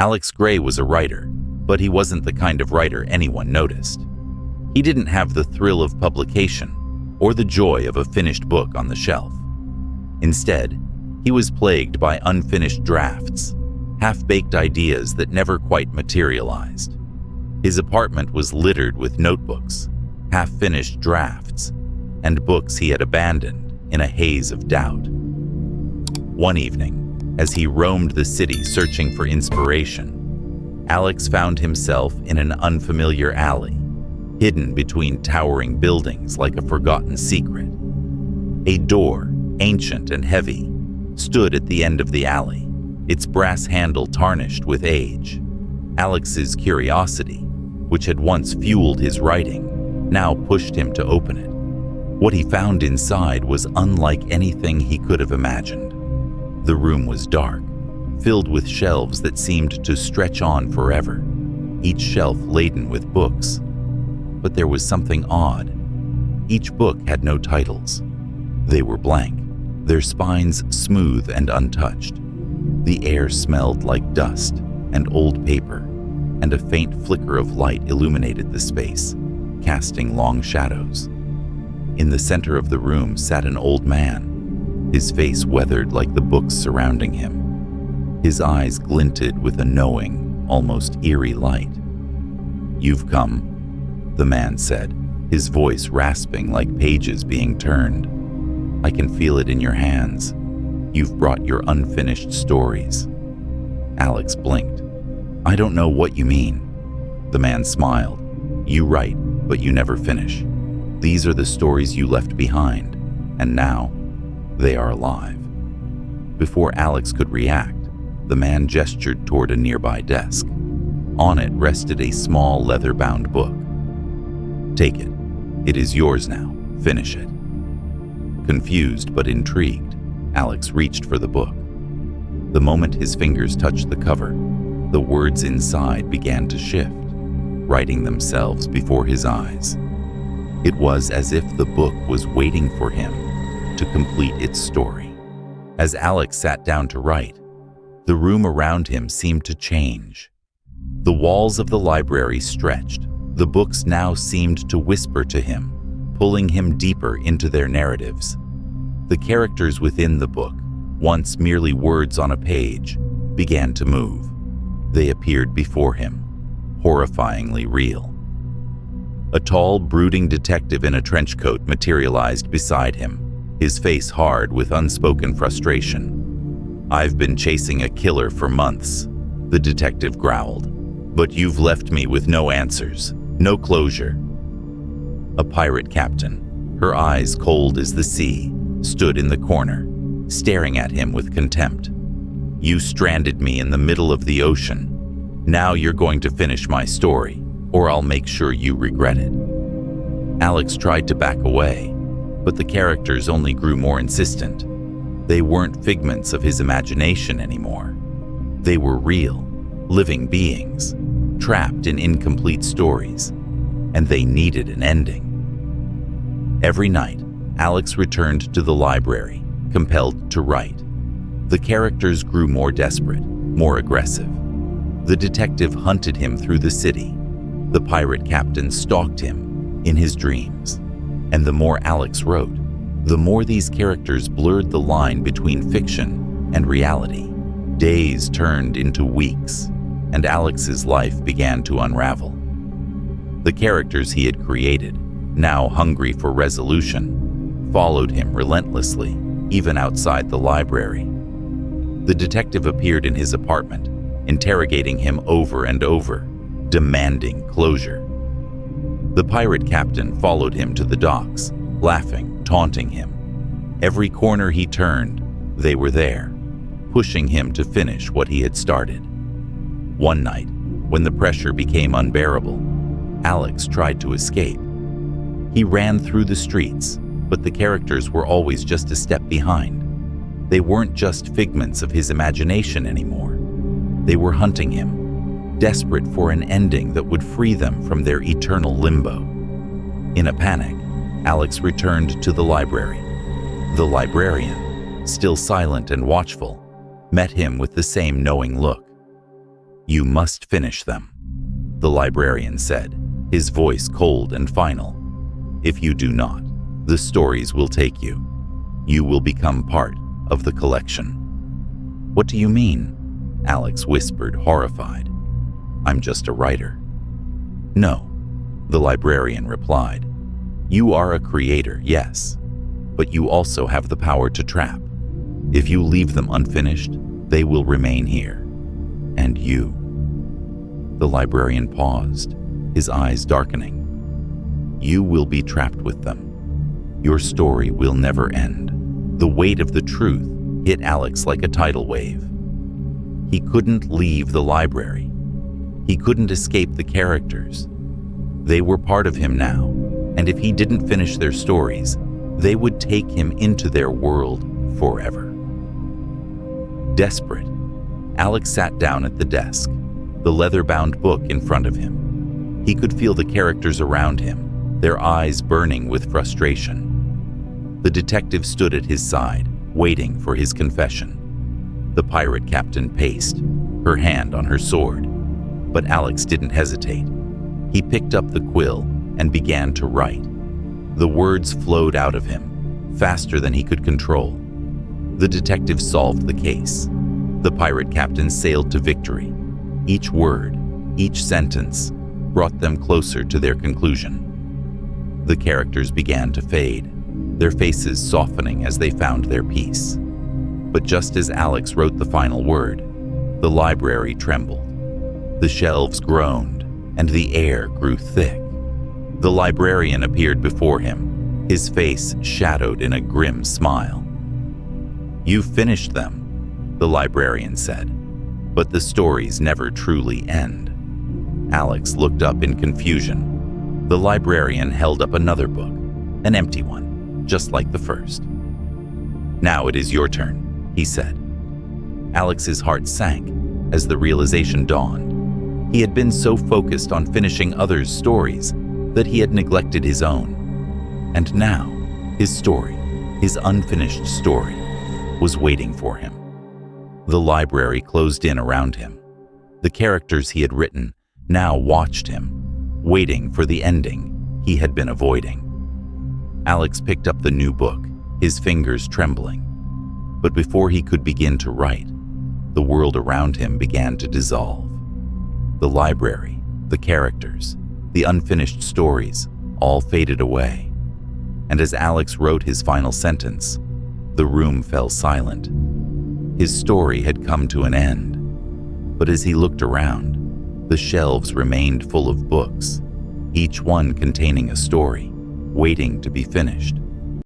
Alex Gray was a writer, but he wasn't the kind of writer anyone noticed. He didn't have the thrill of publication or the joy of a finished book on the shelf. Instead, he was plagued by unfinished drafts, half-baked ideas that never quite materialized. His apartment was littered with notebooks, half-finished drafts, and books he had abandoned in a haze of doubt. One evening, as he roamed the city searching for inspiration, Alex found himself in an unfamiliar alley, hidden between towering buildings like a forgotten secret. A door, ancient and heavy, stood at the end of the alley, its brass handle tarnished with age. Alex's curiosity, which had once fueled his writing, now pushed him to open it. What he found inside was unlike anything he could have imagined. The room was dark, filled with shelves that seemed to stretch on forever, each shelf laden with books. But there was something odd. Each book had no titles. They were blank, their spines smooth and untouched. The air smelled like dust and old paper, and a faint flicker of light illuminated the space, casting long shadows. In the center of the room sat an old man, his face weathered like the books surrounding him. His eyes glinted with a knowing, almost eerie light. "You've come," the man said, his voice rasping like pages being turned. "I can feel it in your hands. You've brought your unfinished stories." Alex blinked. "I don't know what you mean." The man smiled. "You write, but you never finish. These are the stories you left behind, and now they are alive." Before Alex could react, the man gestured toward a nearby desk. On it rested a small leather-bound book. "Take it. It is yours now. Finish it." Confused but intrigued, Alex reached for the book. The moment his fingers touched the cover, the words inside began to shift, writing themselves before his eyes. It was as if the book was waiting for him to complete its story. As Alex sat down to write, the room around him seemed to change. The walls of the library stretched. The books now seemed to whisper to him, pulling him deeper into their narratives. The characters within the book, once merely words on a page, began to move. They appeared before him, horrifyingly real. A tall, brooding detective in a trench coat materialized beside him, his face hard with unspoken frustration. "I've been chasing a killer for months," the detective growled, "but you've left me with no answers, no closure." A pirate captain, her eyes cold as the sea, stood in the corner, staring at him with contempt. "You stranded me in the middle of the ocean. Now you're going to finish my story, or I'll make sure you regret it." Alex tried to back away, but the characters only grew more insistent. They weren't figments of his imagination anymore. They were real, living beings, trapped in incomplete stories, and they needed an ending. Every night, Alex returned to the library, compelled to write. The characters grew more desperate, more aggressive. The detective hunted him through the city. The pirate captain stalked him in his dreams. And the more Alex wrote, the more these characters blurred the line between fiction and reality. Days turned into weeks, and Alex's life began to unravel. The characters he had created, now hungry for resolution, followed him relentlessly, even outside the library. The detective appeared in his apartment, interrogating him over and over, demanding closure. The pirate captain followed him to the docks, laughing, taunting him. Every corner he turned, they were there, pushing him to finish what he had started. One night, when the pressure became unbearable, Alex tried to escape. He ran through the streets, but the characters were always just a step behind. They weren't just figments of his imagination anymore. They were hunting him, desperate for an ending that would free them from their eternal limbo. In a panic, Alex returned to the library. The librarian, still silent and watchful, met him with the same knowing look. You must finish them, the librarian said, his voice cold and final. If you do not, the stories will take you. You will become part of the collection. What do you mean? Alex whispered, horrified. I'm just a writer. No, the librarian replied. You are a creator, yes, but you also have the power to trap. If you leave them unfinished, they will remain here. And you. The librarian paused, his eyes darkening. You will be trapped with them. Your story will never end. The weight of the truth hit Alex like a tidal wave. He couldn't leave the library. He couldn't escape the characters. They were part of him now, and if he didn't finish their stories, they would take him into their world forever. Desperate, Alex sat down at the desk, the leather-bound book in front of him. He could feel the characters around him, their eyes burning with frustration. The detective stood at his side, waiting for his confession. The pirate captain paced, her hand on her sword. But Alex didn't hesitate. He picked up the quill and began to write. The words flowed out of him, faster than he could control. The detective solved the case. The pirate captain sailed to victory. Each word, each sentence, brought them closer to their conclusion. The characters began to fade, their faces softening as they found their peace. But just as Alex wrote the final word, the library trembled. The shelves groaned, and the air grew thick. The librarian appeared before him, his face shadowed in a grim smile. "You've finished them," the librarian said, "but the stories never truly end." Alex looked up in confusion. The librarian held up another book, an empty one, just like the first. "Now it is your turn," he said. Alex's heart sank as the realization dawned. He had been so focused on finishing others' stories that he had neglected his own. And now, his story, his unfinished story, was waiting for him. The library closed in around him. The characters he had written now watched him, waiting for the ending he had been avoiding. Alex picked up the new book, his fingers trembling. But before he could begin to write, the world around him began to dissolve. The library, the characters, the unfinished stories all faded away. And as Alex wrote his final sentence, the room fell silent. His story had come to an end. But as he looked around, the shelves remained full of books, each one containing a story, waiting to be finished.